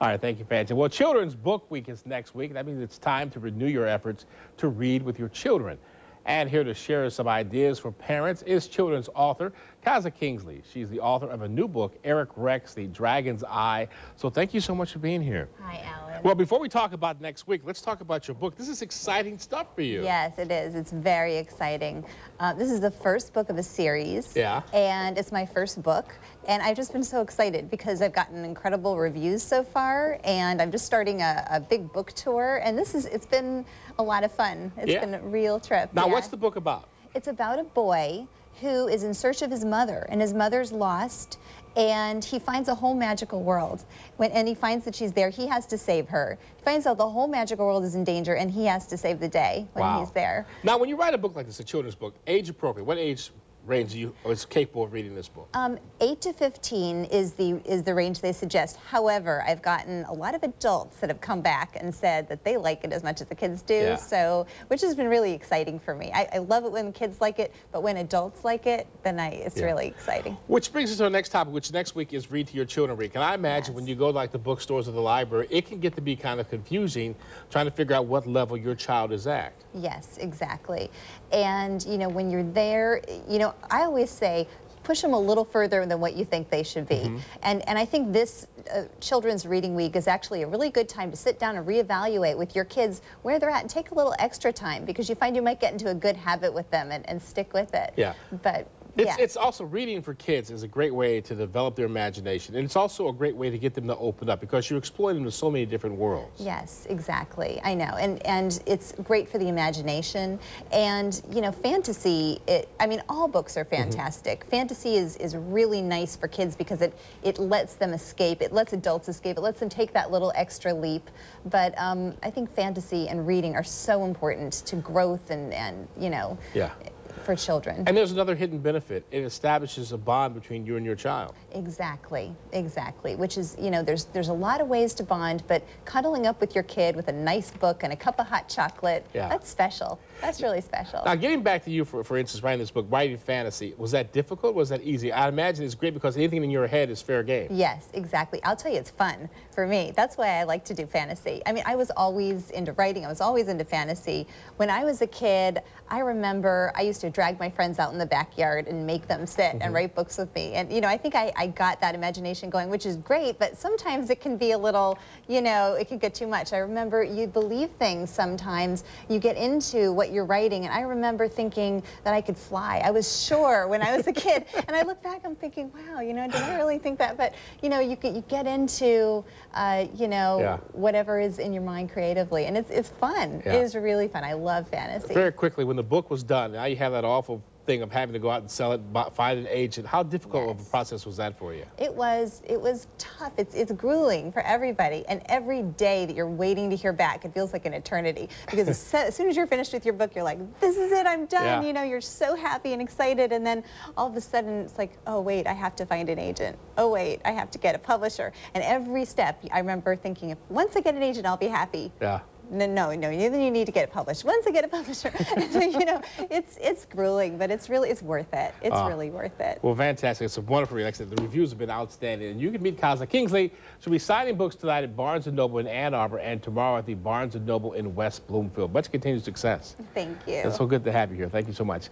All right, thank you, Fancy. Well, Children's Book Week is next week. That means it's time to renew your efforts to read with your children. And here to share some ideas for parents is children's author, Kaza Kingsley. She's the author of a new book, Eric Rex, The Dragon's Eye. So thank you so much for being here. Hi, Alan. Well, before we talk about next week, let's talk about your book. This is exciting stuff for you. Yes, it is. It's very exciting. This is the first book of a series. Yeah. And it's my first book. And I've just been so excited because I've gotten incredible reviews so far. And I'm just starting a big book tour. And it's been a lot of fun. It's been a real trip. Now, what's the book about? It's about a boy who is in search of his mother, and his mother's lost, and he finds a whole magical world. And he finds that she's there, he has to save her. He finds out the whole magical world is in danger, and he has to save the day when he's there. Now, when you write a book like this, a children's book, age appropriate, what age range is capable of reading this book? 8 to 15 is the range they suggest. However, I've gotten a lot of adults that have come back and said that they like it as much as the kids do, so which has been really exciting for me. I love it when kids like it, but when adults like it, then it's really exciting. Which brings us to our next topic, which next week is Read to Your Children Week. And I imagine when you go to like the bookstores or the library, it can get to be kind of confusing trying to figure out what level your child is at. Yes, exactly. And, you know, when you're there, you know, I always say, push them a little further than what you think they should be. And I think this Children's Reading Week is actually a really good time to sit down and reevaluate with your kids where they're at and take a little extra time, because you find you might get into a good habit with them and stick with it. Yeah. But it's also, reading for kids is a great way to develop their imagination, and it's also a great way to get them to open up because you're exploring them to so many different worlds. Yes, exactly. I know, and it's great for the imagination. And you know, fantasy. I mean, all books are fantastic. Fantasy is really nice for kids because it lets them escape. It lets adults escape. It lets them take that little extra leap. But I think fantasy and reading are so important to growth and you know. For children. And there's another hidden benefit. It establishes a bond between you and your child. Exactly, exactly. Which is, you know, there's a lot of ways to bond, but cuddling up with your kid with a nice book and a cup of hot chocolate, that's special. That's really special. Now, getting back to you, for instance, writing this book, writing fantasy, was that difficult? Was that easy? I imagine it's great because anything in your head is fair game. Yes, exactly. I'll tell you, it's fun for me. That's why I like to do fantasy. I mean, I was always into writing. I was always into fantasy. When I was a kid, I remember I used to drag my friends out in the backyard and make them sit and write books with me. And, you know, I think I got that imagination going, which is great, but sometimes it can be a little, you know, it can get too much. I remember you believe things sometimes. You get into what you're writing, and I remember thinking that I could fly. I was sure when I was a kid, and I look back, I'm thinking, wow, you know, did I really think that? But, you know, you get into, you know, whatever is in your mind creatively, and it's fun. It is really fun. I love fantasy. Very quickly, when the book was done, now you have that awful thing of having to go out and sell it, find an agent. How difficult of a process was that for you? It was tough. It's grueling for everybody, and every day that you're waiting to hear back, it feels like an eternity, because as soon as you're finished with your book, you're like, this is it, I'm done. You know, you're so happy and excited, and then all of a sudden it's like, oh wait, I have to find an agent. Oh wait, I have to get a publisher. And every step, I remember thinking, once I get an agent, I'll be happy. No, you need to get it published. Once I get a publisher, you know, it's grueling, but it's worth it. It's really worth it. Well, fantastic. It's a wonderful read. Like I said, the reviews have been outstanding. And you can meet Kaza Kingsley. She'll be signing books tonight at Barnes & Noble in Ann Arbor and tomorrow at the Barnes & Noble in West Bloomfield. Much continued success. Thank you. It's so good to have you here. Thank you so much.